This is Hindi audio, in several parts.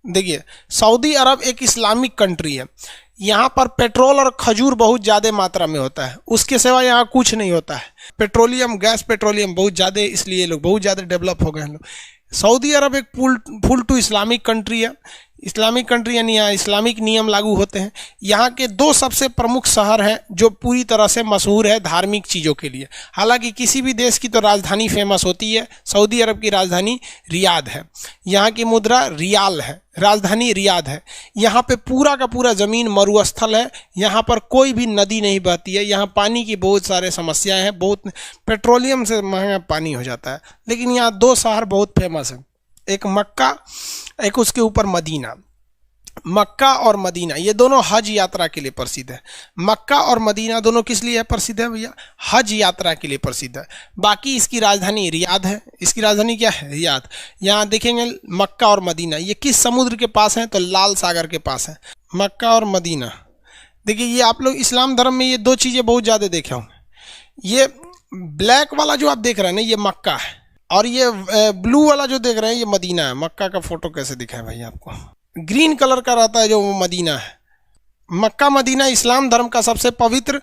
देखिए, सऊदी अरब एक इस्लामिक कंट्री है। यहाँ पर पेट्रोल और खजूर बहुत ज़्यादा मात्रा में होता है, उसके सिवा यहाँ कुछ नहीं होता है। पेट्रोलियम, गैस पेट्रोलियम बहुत ज़्यादा, इसलिए लोग बहुत ज़्यादा डेवलप हो गए हैं लोग। सऊदी अरब एक फुल टू इस्लामिक कंट्री है। इस्लामिक कंट्री यानी यहाँ इस्लामिक नियम लागू होते हैं। यहाँ के दो सबसे प्रमुख शहर हैं जो पूरी तरह से मशहूर है धार्मिक चीज़ों के लिए। हालांकि किसी भी देश की तो राजधानी फेमस होती है, सऊदी अरब की राजधानी रियाद है। यहाँ की मुद्रा रियाल है, राजधानी रियाद है। यहाँ पे पूरा का पूरा ज़मीन मरुस्थल है, यहाँ पर कोई भी नदी नहीं बहती है। यहाँ पानी की बहुत सारे समस्याएं हैं, बहुत पेट्रोलियम से महंगा पानी हो जाता है। लेकिन यहाँ दो शहर बहुत फेमस हैं, एक मक्का, एक उसके ऊपर मदीना। मक्का और मदीना ये दोनों हज यात्रा के लिए प्रसिद्ध है। मक्का और मदीना दोनों किस लिए प्रसिद्ध है भैया? हज यात्रा के लिए प्रसिद्ध है। बाकी इसकी राजधानी रियाद है। इसकी राजधानी क्या है? रियाद। यहाँ देखेंगे मक्का और मदीना ये किस समुद्र के पास है? तो लाल सागर के पास है, मक्का और मदीना। देखिए, ये आप लोग इस्लाम धर्म में ये दो चीज़ें बहुत ज़्यादा देखे होंगे। ये ब्लैक वाला जो आप देख रहे हैं ना, ये मक्का है, और ये ब्लू वाला जो देख रहे हैं ये मदीना है। मक्का का फोटो कैसे दिखा है भाई आपको? ग्रीन कलर का रहता है जो वो मदीना है। मक्का मदीना इस्लाम धर्म का सबसे पवित्र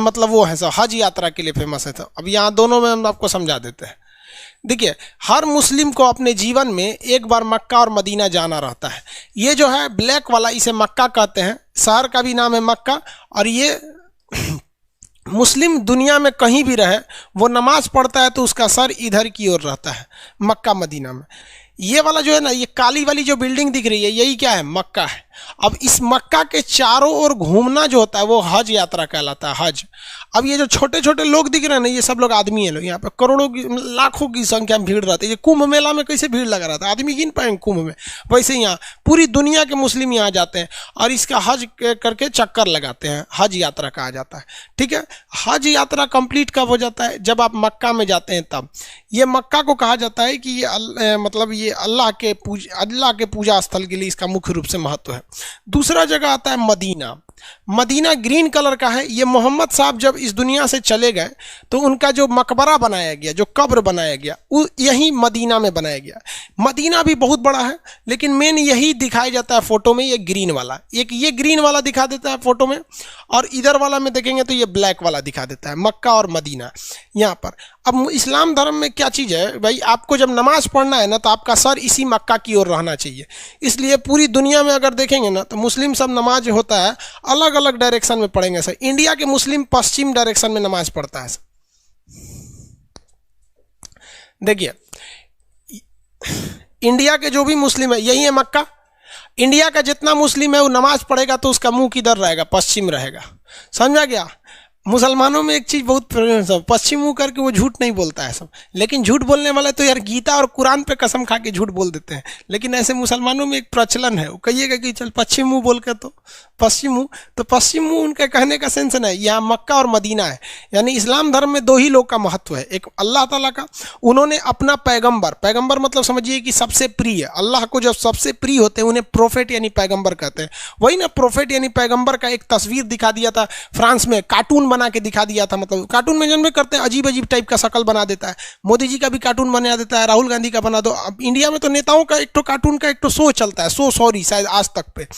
मतलब वो है, सब हज यात्रा के लिए फेमस है। तो अब यहाँ दोनों में हम आपको समझा देते हैं। देखिए, हर मुस्लिम को अपने जीवन में एक बार मक्का और मदीना जाना रहता है। ये जो है ब्लैक वाला, इसे मक्का कहते हैं, शहर का भी नाम है मक्का। और ये मुस्लिम दुनिया में कहीं भी रहे, वो नमाज पढ़ता है तो उसका सर इधर की ओर रहता है मक्का मदीना में। ये वाला जो है ना, ये काली वाली जो बिल्डिंग दिख रही है, यही क्या है? मक्का है। अब इस मक्का के चारों ओर घूमना जो होता है वो हज यात्रा कहलाता है, हज। अब ये जो छोटे छोटे लोग दिख रहे हैं ना, ये सब लोग आदमी हैं। लोग यहाँ पे करोड़ों की, लाखों की संख्या में भीड़ रहती है। ये कुंभ मेला में कैसे भीड़ लगा रहता है, आदमी गिन पाएंगे कुंभ में? वैसे यहाँ पूरी दुनिया के मुस्लिम यहाँ जाते हैं और इसका हज करके चक्कर लगाते हैं। हज यात्रा कहा जाता है, ठीक है। हज यात्रा कंप्लीट कब हो जाता है? जब आप मक्का में जाते हैं तब। ये मक्का को कहा जाता है कि ये मतलब ये अल्लाह के पूजा स्थल के लिए इसका मुख्य रूप से महत्व है। दूसरा जगह आता है मदीना। मदीना ग्रीन कलर का है। ये मोहम्मद साहब जब इस दुनिया से चले गए तो उनका जो मकबरा बनाया गया, जो कब्र बनाया गया, वो यही मदीना में बनाया गया। मदीना भी बहुत बड़ा है, लेकिन मेन यही दिखाया जाता है फोटो में, ये ग्रीन वाला। एक ये ग्रीन वाला दिखा देता है फोटो में, और इधर वाला में देखेंगे तो ये ब्लैक वाला दिखा देता है, मक्का और मदीना यहाँ पर। अब इस्लाम धर्म में क्या चीज़ है भाई, आपको जब नमाज पढ़ना है ना तो आपका सर इसी मक्का की ओर रहना चाहिए। इसलिए पूरी दुनिया में अगर देखेंगे ना तो मुस्लिम सब नमाज होता है अलग अलग डायरेक्शन में पढ़ेंगे सर। इंडिया के मुस्लिम पश्चिम डायरेक्शन में नमाज पढ़ता है सर। देखिए, इंडिया के जो भी मुस्लिम है, यही है मक्का। इंडिया का जितना मुस्लिम है वो नमाज पढ़ेगा तो उसका मुंह किधर रहेगा? पश्चिम रहेगा। समझा गया? मुसलमानों में एक चीज़ बहुत सब पश्चिम मुँह करके वो झूठ नहीं बोलता है सब। लेकिन झूठ बोलने वाले तो यार गीता और कुरान पे कसम खा के झूठ बोल देते हैं। लेकिन ऐसे मुसलमानों में एक प्रचलन है, वो कहिएगा कि चल पश्चिम मुँह बोल के, तो पश्चिम मुँह, तो पश्चिम मुँह उनके कहने का सेंस है। यहाँ मक्का और मदीना है, यानी इस्लाम धर्म में दो ही लोग का महत्व है। एक अल्लाह ताला का, उन्होंने अपना पैगम्बर मतलब समझिए कि सबसे प्रिय, अल्लाह को जब सबसे प्रिय होते हैं उन्हें प्रोफेट यानी पैगम्बर कहते हैं। वही ना, प्रोफेट यानी पैगम्बर का एक तस्वीर दिखा दिया था फ्रांस में, कार्टून बना के दिखा दिया था। मतलब कार्टून में जन्म करते हैं, अजीब अजीब टाइप का शक्ल बना देता है। मोदी जी का भी कार्टून बना देता है, राहुल गांधी का बना दो। अब इंडिया में तो नेताओं का एक तो कार्टून का एक तो शो चलता है, सॉरी शायद आज तक पे,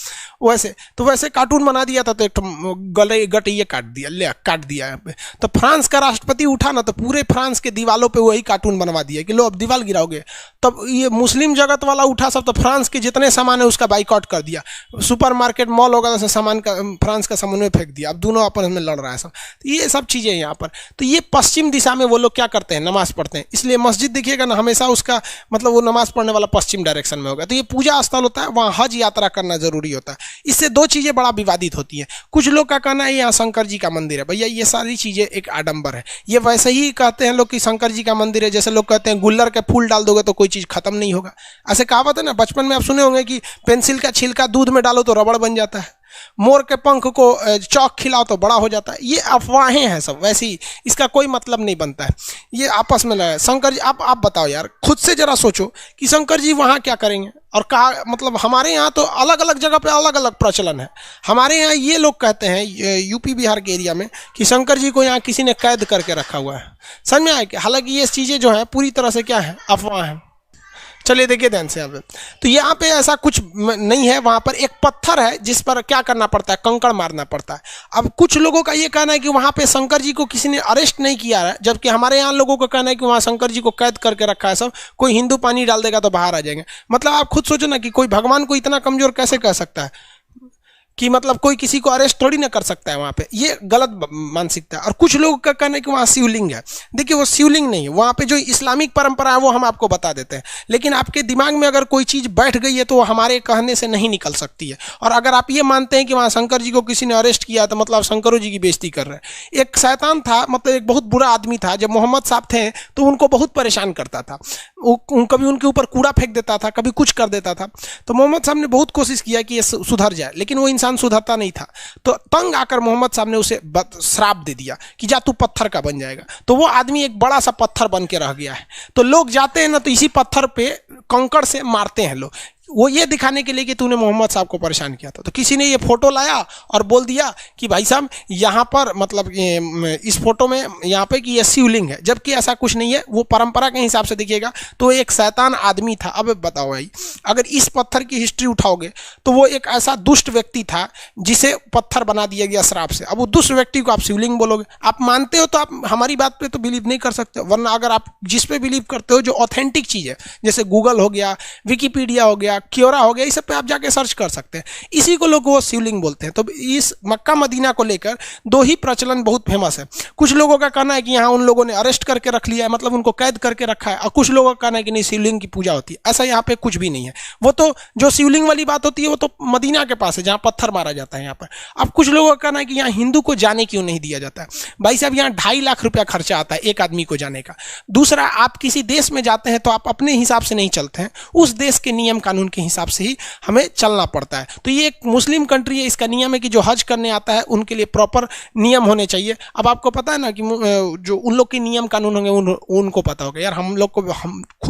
वैसे कार्टून बना दिया था तो एक तो गले गट ये काट दिया यहाँ पे। तो फ्रांस का राष्ट्रपति उठा ना तो पूरे फ्रांस के दीवालों पे वही कार्टून बनवा दिया कि लो अब दीवार गिराओगे। तब ये मुस्लिम जगत वाला उठा सब, तो फ्रांस के जितने सामान है उसका बाइकआउट कर दिया। सुपरमार्केट मॉल वगैरह से सामान का फ्रांस का सामान में फेंक दिया। अब दोनों आपस में लड़ रहा है सब। तो ये सब चीज़ें यहाँ पर। तो ये पश्चिम दिशा में वो लोग क्या करते हैं? नमाज पढ़ते हैं। इसलिए मस्जिद देखिएगा ना, हमेशा उसका मतलब वो नमाज पढ़ने वाला पश्चिम डायरेक्शन में होगा। तो ये पूजा स्थल होता है, वहाँ हज यात्रा करना जरूरी होता है। इससे दो चीज़ें बड़ा विवादित होती हैं। कुछ लोग का कहना है यहाँ शंकर जी का मंदिर है। भैया ये सारी चीज़ें एक आडंबर है। ये वैसे ही कहते हैं लोग कि शंकर जी का मंदिर है, जैसे लोग कहते हैं गुल्लर के फूल डाल दोगे तो कोई चीज़ खत्म नहीं होगा। ऐसे कहावत है ना, बचपन में आप सुने होंगे कि पेंसिल का छिलका दूध में डालो तो रबड़ बन जाता है, मोर के पंख को चौक खिलाओ तो बड़ा हो जाता है। ये अफवाहें हैं सब, वैसे ही इसका कोई मतलब नहीं बनता है। ये आपस में लगा शंकर जी। आप बताओ यार, खुद से जरा सोचो कि शंकर जी वहाँ क्या करेंगे। और कहा मतलब हमारे यहाँ तो अलग अलग जगह पे अलग अलग प्रचलन है। हमारे यहाँ ये लोग कहते हैं यूपी बिहार के एरिया में कि शंकर जी को यहाँ किसी ने कैद करके रखा हुआ है। समझ में आए कि हालांकि ये चीज़ें जो है पूरी तरह से क्या है, अफवाह है। चलिए देखिए ध्यान से यहाँ पे, तो यहाँ पे ऐसा कुछ नहीं है, वहाँ पर एक पत्थर है जिस पर क्या करना पड़ता है, कंकड़ मारना पड़ता है। अब कुछ लोगों का ये कहना है कि वहाँ पे शंकर जी को किसी ने अरेस्ट नहीं किया है, जबकि हमारे यहाँ लोगों का कहना है कि वहाँ शंकर जी को कैद करके रखा है सब, कोई हिंदू पानी डाल देगा तो बाहर आ जाएंगे। मतलब आप खुद सोचो ना कि कोई भगवान को इतना कमजोर कैसे कह सकता है कि मतलब कोई किसी को अरेस्ट थोड़ी ना कर सकता है वहाँ पे, ये गलत मानसिकता है। और कुछ लोगों का कहना है कि वहाँ शिवलिंग है। देखिए वो शिवलिंग नहीं है, वहाँ पे जो इस्लामिक परंपरा है वो हम आपको बता देते हैं, लेकिन आपके दिमाग में अगर कोई चीज़ बैठ गई है तो वो हमारे कहने से नहीं निकल सकती है। और अगर आप ये मानते हैं कि वहाँ शंकर जी को किसी ने अरेस्ट किया तो मतलब शंकरों जी की बेइज्जती कर रहे हैं। एक शैतान था, मतलब एक बहुत बुरा आदमी था, जब मोहम्मद साहब थे तो उनको बहुत परेशान करता था, कभी उनके ऊपर कूड़ा फेंक देता था, कभी कुछ कर देता था। तो मोहम्मद साहब ने बहुत कोशिश किया कि ये सुधर जाए, लेकिन वो इंसान सुधरता नहीं था। तो तंग आकर मोहम्मद साहब ने उसे श्राप दे दिया कि जा तू पत्थर का बन जाएगा। तो वो आदमी एक बड़ा सा पत्थर बन के रह गया है। तो लोग जाते हैं ना तो इसी पत्थर पे कंकड़ से मारते हैं लोग, वो ये दिखाने के लिए कि तूने मोहम्मद साहब को परेशान किया था। तो किसी ने ये फोटो लाया और बोल दिया कि भाई साहब यहाँ पर मतलब इस फोटो में यहाँ पे कि ये शिवलिंग है, जबकि ऐसा कुछ नहीं है। वो परंपरा के हिसाब से देखिएगा तो एक शैतान आदमी था। अब बताओ भाई, अगर इस पत्थर की हिस्ट्री उठाओगे तो वो एक ऐसा दुष्ट व्यक्ति था जिसे पत्थर बना दिया गया श्राप से। अब वो दुष्ट व्यक्ति को आप शिवलिंग बोलोगे, आप मानते हो तो आप हमारी बात पे तो बिलीव नहीं कर सकते, वरना अगर आप जिस पे बिलीव करते हो जो ऑथेंटिक चीज़ है, जैसे गूगल हो गया, विकीपीडिया हो गया, क्योरा हो गया, इस सब पे आप जाके सर्च कर सकते हैं। इसी को लोग वो शिवलिंग बोलते हैं। तो इस मक्का मदीना को लेकर दो ही प्रचलन बहुत फेमस है। कुछ लोगों का कहना है कि यहाँ उन लोगों ने अरेस्ट करके रख लिया है, मतलब उनको कैद करके रखा है, और कुछ लोगों का कहना है कि नहीं शिवलिंग की पूजा होती है। ऐसा यहाँ पे कुछ भी नहीं है। वो तो जो शिवलिंग वाली बात होती है वो तो मदीना के पास है जहाँ पत्थर मारा जाता है यहाँ पर। अब कुछ लोगों का कहना है कि यहाँ हिंदू को जाने क्यों नहीं दिया जाता है। भाई साहब यहाँ 2.5 लाख रुपया खर्चा आता है एक आदमी को जाने का। दूसरा, आप किसी देश में जाते हैं तो आप अपने हिसाब से नहीं चलते हैं, उस देश के नियम कानून के हिसाब से ही हमें चलना पड़ता है। तो ये एक मुस्लिम कंट्री है, इसका नियम है कि जो हज करने आता है उनके लिए प्रॉपर नियम होने चाहिए। अब आपको पता है ना कि जो उन लोग के नियम कानून होंगे उनको पता होगा। यार हम लोग को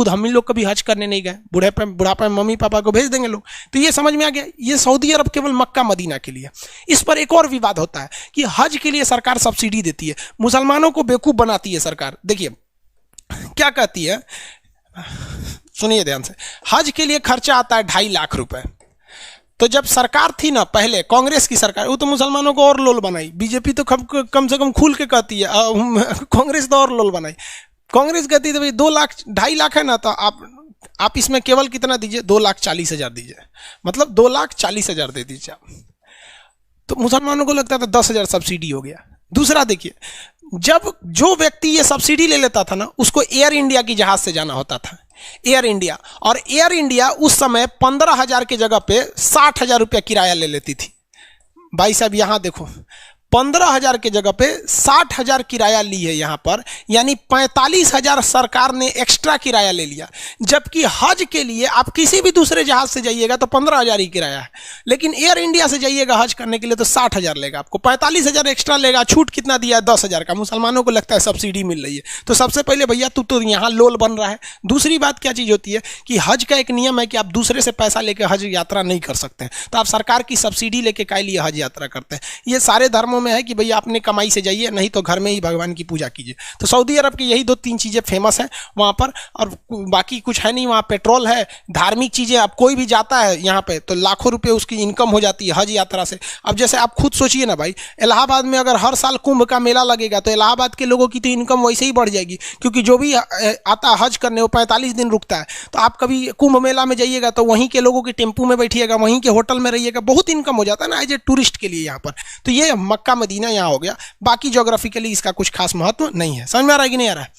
हम लोग कभी हज करने नहीं गए, बुढ़ापे में मम्मी पापा को भेज देंगे लोग। तो ये समझ में आ गया, ये सऊदी अरब केवल मक्का मदीना के लिए। इस पर एक और विवाद होता है कि हज के लिए सरकार सब्सिडी देती है, मुसलमानों को बेवकूफ़ बनाती है सरकार। देखिए क्या कहती है, सुनिए ध्यान से। हज के लिए खर्चा आता है 2.5 लाख रुपए। तो जब सरकार थी ना पहले कांग्रेस की सरकार, वो तो मुसलमानों को और लोल बनाई। बीजेपी तो कम से कम खुल के कहती है, कांग्रेस तो और लोल बनाई। कांग्रेस कहती है भाई 2.5 लाख है ना, तो आप इसमें केवल कितना दीजिए, 2,40,000 दीजिए, मतलब 2,40,000 दे दीजिए आप। तो मुसलमानों को लगता था 10,000 सब्सिडी हो गया। दूसरा देखिए, जब जो व्यक्ति ये सब्सिडी ले लेता था ना, उसको एयर इंडिया की जहाज से जाना होता था, एयर इंडिया। और एयर इंडिया उस समय 15,000 की जगह पे 60,000 रुपया किराया ले लेती थी। भाई साहब यहाँ देखो, 15,000 की जगह पे 60,000 किराया ली है यहाँ पर, यानी 45,000 सरकार ने एक्स्ट्रा किराया ले लिया। जबकि हज के लिए आप किसी भी दूसरे जहाज से जाइएगा तो 15,000 ही किराया है, लेकिन एयर इंडिया से जाइएगा हज करने के लिए तो 60,000 लेगा, आपको 45,000 एक्स्ट्रा लेगा। छूट कितना दिया है, 10,000 का। मुसलमानों को लगता है सब्सिडी मिल रही है। तो सबसे पहले भैया तू तो यहाँ लोल बन रहा है। दूसरी बात क्या चीज़ होती है कि हज का एक नियम है कि आप दूसरे से पैसा लेकर हज यात्रा नहीं कर सकते हैं। तो आप सरकार की सब्सिडी लेके काय लिए हज यात्रा करते हैं। ये सारे धर्मों में है कि भैया अपने कमाई से जाइए, नहीं तो घर में ही भगवान की पूजा कीजिए। तो सऊदी अरब की यही 2-3 चीज़ें फेमस हैं वहाँ पर, और बाकी कुछ है नहीं। वहाँ पेट्रोल है, धार्मिक चीज़ें। अब कोई भी जाता है यहाँ पे तो लाखों रुपए उसकी इनकम हो जाती है हज यात्रा से। अब जैसे आप खुद सोचिए ना भाई, इलाहाबाद में अगर हर साल कुंभ का मेला लगेगा तो इलाहाबाद के लोगों की तो इनकम वैसे ही बढ़ जाएगी, क्योंकि जो भी आता है हज करने वो 45 दिन रुकता है। तो आप कभी कुंभ मेला में जाइएगा तो वहीं के लोगों के टेम्पू में बैठिएगा, वहीं के होटल में रहिएगा, बहुत इनकम हो जाता है ना एज ए टूरिस्ट के लिए यहाँ पर। तो ये मक्का मदीना यहाँ हो गया। बाकी ज्योग्राफिकली इसका कुछ खास महत्व नहीं है। समझ में आ रहा है कि नहीं आ रहा है?